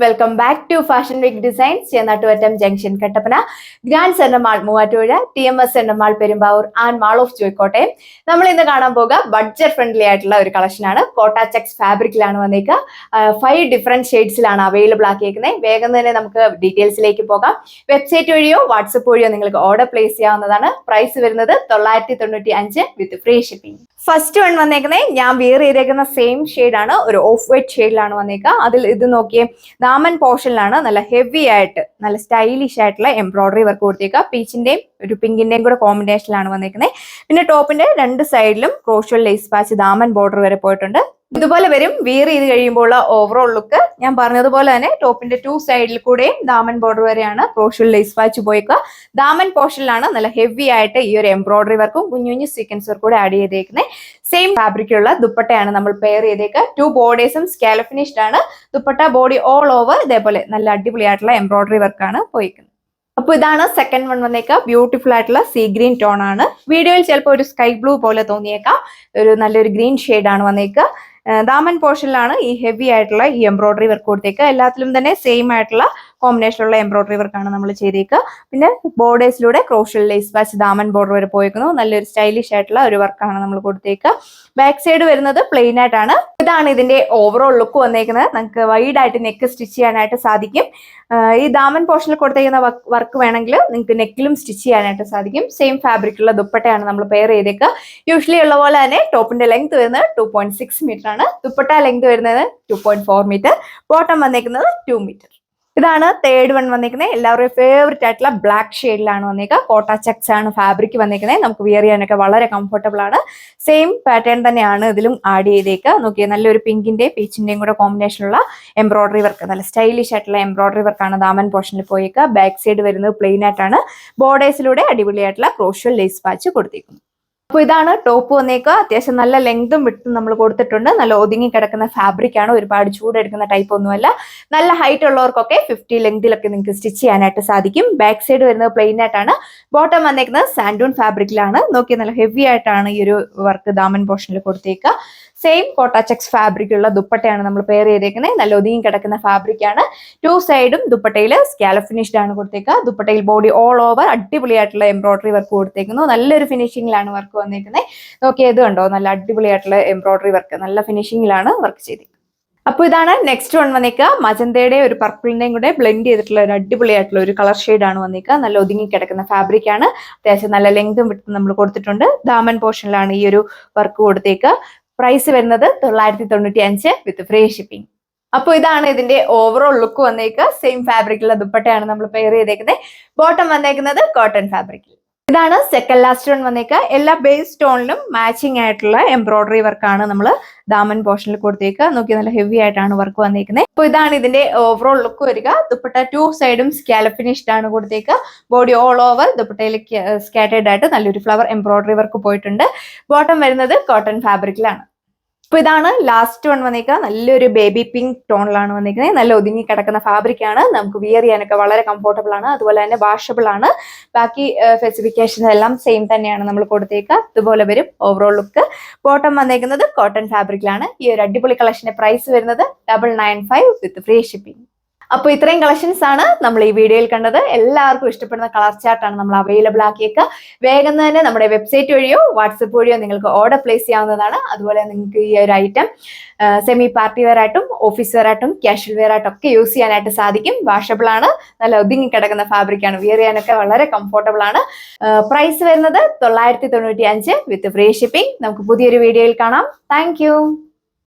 Welcome back to fashion week designs Chennattuvattam junction Kattappana grand centre mall Muvattupuzha TMS centre mall Perumbavoor and mall of joy Kottayam. നമ്മൾ ഇന്ന് കാണാൻ പോകുക budget friendly ആയിട്ടുള്ള ഒരു കളക്ഷനാണ്. കോട്ട ചെക്സ് ഫാബ്രിക്കിലാണ് വന്നേക്കുക. 5 ഡിഫറെന്റ് ഷെയ്ഡ്സിലാണ് അവൈലബിൾ ആക്കിയേക്കുന്നത്. വേഗം തന്നെ നമുക്ക് ഡീറ്റെയിൽസിലേക്ക് പോകാം. വെബ്സൈറ്റ് വഴിയോ വാട്സപ്പ് വഴിയോ നിങ്ങൾക്ക് ഓർഡർ പ്ലേസ് ചെയ്യാവുന്നതാണ്. പ്രൈസ് വരുന്നത് 995 വിത്ത് ഫ്രീ ഷിപ്പിംഗ്. ഫസ്റ്റ് വൺ വന്നേക്കുന്നത് ഞാൻ വിയർ ചെയ്തേക്കുന്ന സെയിം ഷെയ്ഡാണ്. ഒരു ഓഫ് വൈറ്റ് ഷെയ്ഡിലാണ് വന്നേക്കുക. അതിൽ ഇത് നോക്കിയേ, ദാമൻ പോർഷനിലാണ് നല്ല ഹെവി ആയിട്ട് നല്ല സ്റ്റൈലിഷ് ആയിട്ടുള്ള എംബ്രോയിഡറി വർക്ക് കൊടുത്തേക്കുക. പീച്ചിന്റെയും ഒരു പിങ്കിന്റെയും കൂടെ കോമ്പിനേഷനിലാണ് വന്നേക്കുന്നത്. പിന്നെ ടോപ്പിന്റെ 2 സൈഡിലും crucial lace patch Daman border വരെ പോയിട്ടുണ്ട്. ഇതുപോലെ വരും വിയർ ചെയ്ത് കഴിയുമ്പോൾ ഓവറോൾ ലുക്ക്. ഞാൻ പറഞ്ഞതുപോലെ തന്നെ ടോപ്പിന്റെ 2 സൈഡിൽ കൂടെയും ദാമൻ ബോർഡർ വരെയാണ് ക്രോഷ്യൽ ലേസ് പാച്ച് പോയേക്കുക. ദാമൻ പോർഷനിലാണ് നല്ല ഹെവി ആയിട്ട് ഈ ഒരു എംബ്രോയിഡറി വർക്കും കുഞ്ഞു കുഞ്ഞു സീക്വൻസ് വർക്കും കൂടെ ആഡ് ചെയ്തേക്കുന്നത്. സെയിം ഫാബ്രിക്കുള്ള ദുപ്പട്ടയാണ് നമ്മൾ പെയർ ചെയ്തേക്കുക. 2 ബോർഡേഴ്സും സ്കാലോ ഫിനിഷ്ഡ് ആണ്. ദുപ്പട്ട ബോഡി ഓൾ ഓവർ ഇതേപോലെ നല്ല അടിപൊളിയായിട്ടുള്ള എംബ്രോയിഡറി വർക്കാണ് പോയിരിക്കുന്നത്. അപ്പോൾ ഇതാണ് സെക്കൻഡ് വൺ വന്നേക്കുക. ബ്യൂട്ടിഫുൾ ആയിട്ടുള്ള സീ ഗ്രീൻ ടോൺ ആണ്. വീഡിയോയിൽ ചിലപ്പോൾ ഒരു സ്കൈ ബ്ലൂ പോലെ തോന്നിയേക്കാം. ഒരു നല്ലൊരു ഗ്രീൻ ഷെയ്ഡാണ് വന്നേക്കുക. ദാമൻ പോർഷനിലാണ് ഈ ഹെവി ആയിട്ടുള്ള ഈ എംബ്രോയിഡറി വർക്ക് കൊടുത്തേക്കുക. എല്ലാത്തിലും തന്നെ സെയിം ആയിട്ടുള്ള കോമ്പിനേഷനുള്ള എംബ്രോയിഡറി വർക്കാണ് നമ്മൾ ചെയ്തേക്കുക. പിന്നെ ബോർഡേഴ്സിലൂടെ crucial lace patch Daman border വരെ പോയേക്കുന്നു. നല്ലൊരു സ്റ്റൈലിഷ് ആയിട്ടുള്ള ഒരു വർക്കാണ് നമ്മൾ കൊടുത്തേക്കുക. ബാക്ക് സൈഡ് വരുന്നത് പ്ലെയിൻ ആയിട്ടാണ്. ഇതാണ് ഇതിന്റെ ഓവറോൾ ലുക്ക് വന്നേക്കുന്നത്. നമുക്ക് വൈഡ് ആയിട്ട് നെക്ക് സ്റ്റിച്ച് ചെയ്യാനായിട്ട് സാധിക്കും. ഈ ദാമൻ പോർഷനിൽ കൊടുത്തേക്കുന്ന വർക്ക് വേണമെങ്കിൽ നിങ്ങൾക്ക് നെക്കിലും സ്റ്റിച്ച് ചെയ്യാനായിട്ട് സാധിക്കും. സെയിം ഫാബ്രിക്കുള്ള ദുപ്പട്ടയാണ് നമ്മൾ പെയർ ചെയ്തേക്കുക. യൂഷ്വലി ഉള്ള പോലെ തന്നെ ടോപ്പിന്റെ ലെങ്ത് വരുന്നത് 2.6 മീറ്റർ ആണ്. ദുപ്പട്ട ലെങ്ത് വരുന്നത് 2.4 മീറ്റർ. ബോട്ടം വന്നേക്കുന്നത് 2 മീറ്റർ. ഇതാണ് തേർഡ് വൺ വന്നേക്കുന്നത്. എല്ലാവരുടെയും ഫേവറേറ്റ് ആയിട്ടുള്ള ബ്ലാക്ക് ഷെയ്ഡിലാണ് വന്നേക്കുക. കോട്ട ചെക്സ് ആണ് ഫാബ്രിക് വന്നേക്കുന്നത്. നമുക്ക് വിയർ ചെയ്യാനൊക്കെ വളരെ കംഫർട്ടബിൾ ആണ്. സെയിം പാറ്റേൺ തന്നെയാണ് ഇതിലും ആഡ് ചെയ്തേക്കുക. നോക്കിയേ, നല്ലൊരു പിങ്കിന്റെയും പീച്ചിന്റെയും കൂടെ കോമ്പിനേഷനുള്ള എംബ്രോയിഡറി വർക്ക്, നല്ല സ്റ്റൈലിഷ് ആയിട്ടുള്ള എംബ്രോയിഡറി വർക്കാണ് ദാമൻ പോർഷനിൽ പോയേക്കുക. ബാക്ക് സൈഡ് വരുന്നത് പ്ലെയിൻ ആയിട്ടാണ്. ബോർഡേഴ്സിലൂടെ അടിപൊളിയായിട്ടുള്ള ക്രോഷ്യൽ ലേസ് പാച്ച് കൊടുത്തേക്കുന്നു. അപ്പോൾ ഇതാണ് ടോപ്പ് വന്നേക്കുക. അത്യാവശ്യം നല്ല ലെങ്തും വിട്ടും നമ്മൾ കൊടുത്തിട്ടുണ്ട്. നല്ല ഒതുങ്ങി കിടക്കുന്ന ഫാബ്രിക് ആണ്. ഒരുപാട് ചൂടെടുക്കുന്ന ടൈപ്പ് ഒന്നുമല്ല. നല്ല ഹൈറ്റ് ഉള്ളവർക്കൊക്കെ 50 ലെങ്തിലൊക്കെ നിങ്ങൾക്ക് സ്റ്റിച്ച് ചെയ്യാനായിട്ട് സാധിക്കും. ബാക്ക് സൈഡ് വരുന്നത് പ്ലെയിൻ ആയിട്ടാണ്. ബോട്ടം വന്നേക്കുന്നത് സാൻഡൂൺ ഫാബ്രിക്കിലാണ്. നോക്കി, നല്ല ഹെവി ആയിട്ടാണ് ഈ ഒരു വർക്ക് ദാമൻ പോർഷനിൽ കൊടുത്തേക്കുക. സെയിം കോട്ട ചെക്സ് ഫാബ്രിക് ഉള്ള ദുപ്പട്ടയാണ് നമ്മൾ പെയർ ചെയ്തേക്കുന്നത്. നല്ല ഒതുങ്ങി കിടക്കുന്ന ഫാബ്രിക് ആണ്. 2 സൈഡും ദുപ്പട്ടയിൽ സ്കാലോ ഫിനിഷ്ഡ് ആണ് കൊടുത്തേക്കുക. ദുപ്പട്ടയിൽ ബോഡി ഓൾ ഓവർ അടിപൊളിയായിട്ടുള്ള എംബ്രോയിഡറി വർക്ക് കൊടുത്തേക്കുന്നു. നല്ലൊരു ഫിനിഷിംഗിലാണ് വർക്ക് വന്നേക്കുന്നത്. നോക്കിയത് കണ്ടോ, നല്ല അടിപൊളിയായിട്ടുള്ള എംബ്രോയിഡറി വർക്ക്, നല്ല ഫിനിഷിംഗിലാണ് വർക്ക് ചെയ്തേക്കുന്നത്. അപ്പോൾ ഇതാണ് നെക്സ്റ്റ് വൺ വന്നേക്കുക. മജന്തയുടെ ഒരു പർപ്പിളിന്റെയും കൂടെ ബ്ലെൻഡ് ചെയ്തിട്ടുള്ള ഒരു അടിപൊളിയായിട്ടുള്ള ഒരു കളർ ഷെയ്ഡാണ് വന്നേക്കുക. നല്ല ഒതുങ്ങി കിടക്കുന്ന ഫാബ്രിക് ആണ്. അത്യാവശ്യം നല്ല ലെങ്തും വിട്ടും നമ്മൾ കൊടുത്തിട്ടുണ്ട്. ദാമൻ പോർഷനിലാണ് ഈ ഒരു വർക്ക് കൊടുത്തേക്കുക. പ്രൈസ് വരുന്നത് 995 വിത്ത് ഫ്രീ ഷിപ്പിംഗ്. അപ്പോൾ ഇതാണ് ഇതിന്റെ ഓവറോൾ ലുക്ക് വന്നേക്കുക. സെയിം ഫാബ്രിക്കുള്ള ദുപ്പട്ടയാണ് നമ്മൾ പെയർ ചെയ്തേക്കുന്നത്. ബോട്ടം വന്നേക്കുന്നത് കോട്ടൺ ഫാബ്രിക്കിൽ. ഇതാണ് സെക്കൻഡ് ലാസ്റ്റ് വൺ വന്നേക്കുക. എല്ലാ ബേസ് സ്റ്റോണിലും മാച്ചിങ് ആയിട്ടുള്ള എംബ്രോയിഡറി വർക്കാണ് നമ്മൾ ദാമൻ പോർഷനിൽ കൊടുത്തേക്കുക. നോക്കി, നല്ല ഹെവി ആയിട്ടാണ് വർക്ക് വന്നേക്കുന്നത്. അപ്പോൾ ഇതാണ് ഇതിന്റെ ഓവറോൾ ലുക്ക് വരിക. ദുപ്പട്ട 2 സൈഡും സ്കാലോ ഫിനിഷ്ഡ് ആണ് കൊടുത്തേക്കുക. ബോഡി ഓൾ ഓവർ ദുപ്പട്ടയിലേക്ക് സ്കാറ്റേർഡ് ആയിട്ട് നല്ലൊരു ഫ്ലവർ എംബ്രോയിഡറി വർക്ക് പോയിട്ടുണ്ട്. ബോട്ടം വരുന്നത് കോട്ടൺ ഫാബ്രിക്കിലാണ്. അപ്പോൾ ഇതാണ് ലാസ്റ്റ് വൺ വന്നേക്കുക. നല്ലൊരു ബേബി പിങ്ക് ടോണിലാണ് വന്നിരിക്കുന്നത്. നല്ല ഒതുങ്ങി കിടക്കുന്ന ഫാബ്രിക് ആണ്. നമുക്ക് വിയർ ചെയ്യാനൊക്കെ വളരെ കംഫർട്ടബിൾ ആണ്. അതുപോലെ തന്നെ വാഷബിൾ ആണ്. ബാക്കി സ്പെസിഫിക്കേഷൻ എല്ലാം സെയിം തന്നെയാണ് നമ്മൾ കൊടുത്തേക്കുക. ഇതുപോലെ വരും ഓവറോൾ ലുക്ക്. ബോട്ടം വന്നേക്കുന്നത് കോട്ടൺ ഫാബ്രിക്കിലാണ്. ഈ ഒരു അടിപൊളി കളക്ഷന്റെ പ്രൈസ് വരുന്നത് 995 വിത്ത് ഫ്രീ ഷിപ്പിംഗ്. അപ്പോൾ ഇത്രയും കളക്ഷൻസ് ആണ് നമ്മൾ ഈ വീഡിയോയിൽ കണ്ടത്. എല്ലാവർക്കും ഇഷ്ടപ്പെടുന്ന കളർ ചാർട്ടാണ് നമ്മൾ അവൈലബിൾ ആക്കിയേക്കുക. വേഗം തന്നെ നമ്മുടെ വെബ്സൈറ്റ് വഴിയോ വാട്സപ്പ് വഴിയോ നിങ്ങൾക്ക് ഓർഡർ പ്ലേസ് ചെയ്യാവുന്നതാണ്. അതുപോലെ നിങ്ങൾക്ക് ഈ ഒരു ഐറ്റം സെമി പാർട്ടി വെയർ ആയിട്ടും ഓഫീസ് വെയർ ആയിട്ടും കാഷ്വൽ വെയർ ആയിട്ടും ഒക്കെ യൂസ് ചെയ്യാനായിട്ട് സാധിക്കും. വാഷബിൾ ആണ്. നല്ല ഒതുങ്ങി കിടക്കുന്ന ഫാബ്രിക് ആണ്. വിയർ ചെയ്യാനൊക്കെ വളരെ കംഫർട്ടബിൾ ആണ്. പ്രൈസ് വരുന്നത് 995 വിത്ത് ഫ്രീ ഷിപ്പിംഗ്. നമുക്ക് പുതിയൊരു വീഡിയോയിൽ കാണാം. താങ്ക്